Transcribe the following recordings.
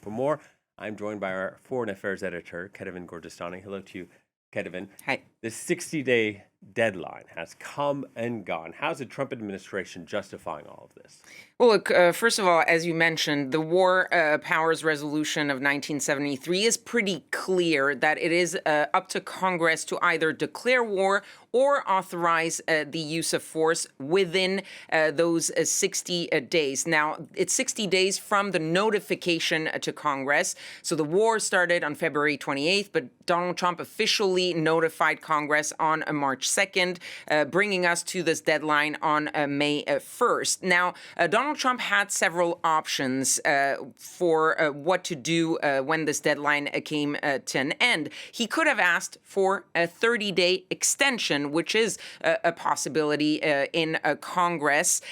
For more, I'm joined by our foreign affairs editor, Kethevane Gorjestani. Hello to you, Kethevane. Hi. The 60-day deadline has come and gone. How's the Trump administration justifying all of this? Well, look, first of all, as you mentioned, the War Powers Resolution of 1973 is pretty clear that it is up to Congress to either declare war or authorize the use of force within those 60 days. Now, it's 60 days from the notification to Congress. So the war started on February 28th, but Donald Trump officially notified Congress on March 2nd, bringing us to this deadline on May 1st. Now, Donald Trump had several options for what to do when this deadline came to an end. He could have asked for a 30-day extension, which is a possibility in Congress.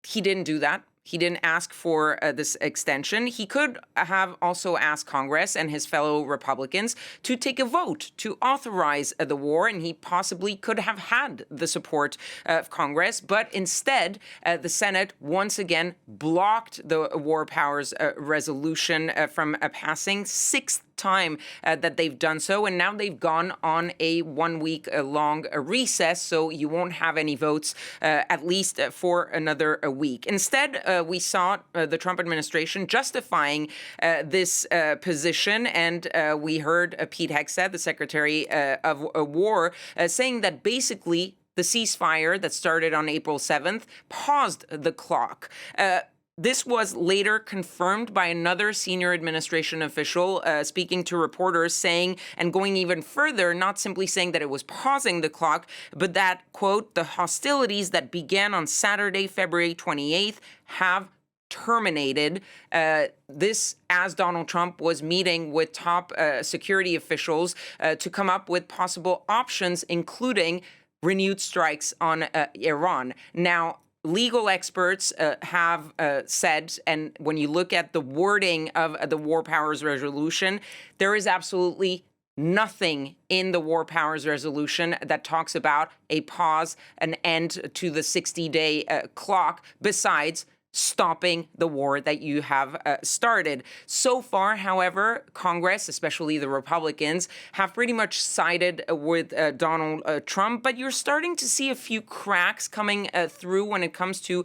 He didn't do that. He didn't ask for this extension. He could have also asked Congress and his fellow Republicans to take a vote to authorize the war, and he possibly could have had the support of Congress. But instead, the Senate once again blocked the War Powers Resolution from passing, sixth time that they've done so, and now they've gone on a 1 week long recess, so you won't have any votes at least for another week. Instead, we saw the Trump administration justifying this position, and we heard Pete Hegseth, the Secretary of War, saying that basically the ceasefire that started on April 7th paused the clock. This was later confirmed by another senior administration official speaking to reporters, saying, and going even further, not simply saying that it was pausing the clock, but that, quote, the hostilities that began on Saturday, February 28th have terminated. This as Donald Trump was meeting with top security officials to come up with possible options, including renewed strikes on Iran. Now, legal experts have said, and when you look at the wording of the War Powers Resolution, there is absolutely nothing in the War Powers Resolution that talks about a pause, an end to the 60-day clock, besides stopping the war that you have started. So far, however, Congress, especially the Republicans, have pretty much sided with Donald Trump, but you're starting to see a few cracks coming through when it comes to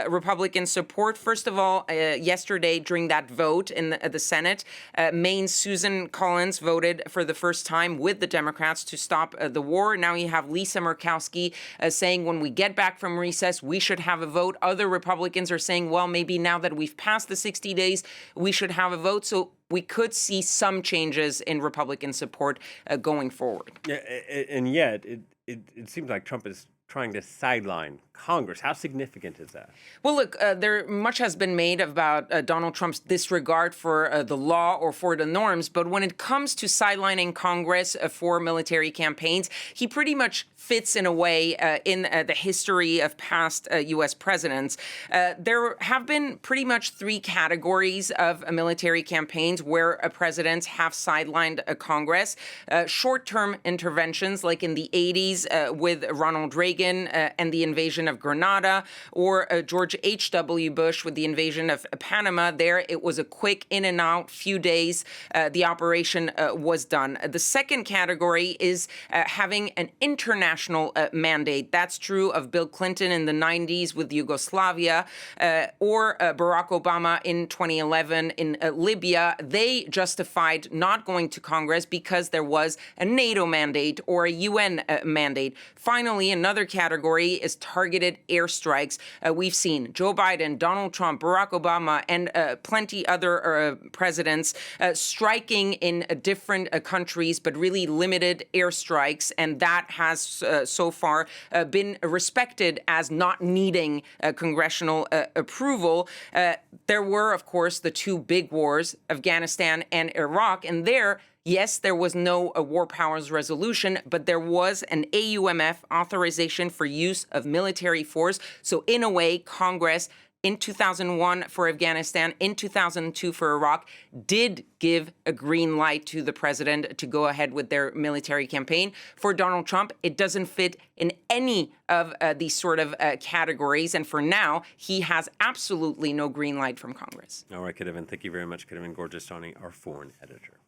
Republican support. First of all, yesterday during that vote in the Senate, Maine's Susan Collins voted for the first time with the Democrats to stop the war. Now you have Lisa Murkowski saying when we get back from recess, we should have a vote. Other Republicans are saying, well, maybe now that we've passed the 60 days, we should have a vote. So we could see some changes in Republican support going forward. Yeah, and yet it seems like Trump is trying to sideline Congress. How significant is that? Well, look, there much has been made about Donald Trump's disregard for the law or for the norms, but when it comes to sidelining Congress for military campaigns, he pretty much fits in a way in the history of past U.S. presidents. There have been pretty much three categories of military campaigns where presidents have sidelined Congress. Short-term interventions, like in the 80s with Ronald Reagan and the invasion of Grenada, or George H.W. Bush with the invasion of Panama. There, it was a quick in and out, few days, the operation was done. The second category is having an international mandate. That's true of Bill Clinton in the 90s with Yugoslavia, or Barack Obama in 2011 in Libya. They justified not going to Congress because there was a NATO mandate or a UN mandate. Finally, another category is targeted airstrikes. We've seen Joe Biden, Donald Trump, Barack Obama, and plenty other presidents striking in different countries, but really limited airstrikes. And that has so far been respected as not needing congressional approval. There were, of course, the two big wars, Afghanistan and Iraq, and yes, there was no War Powers Resolution, but there was an AUMF authorization for use of military force. So in a way, Congress in 2001 for Afghanistan, in 2002 for Iraq, did give a green light to the president to go ahead with their military campaign. For Donald Trump, it doesn't fit in any of these sort of categories. And for now, he has absolutely no green light from Congress. All right, Kethevane, thank you very much. Kethevane Gorjestani, our foreign editor.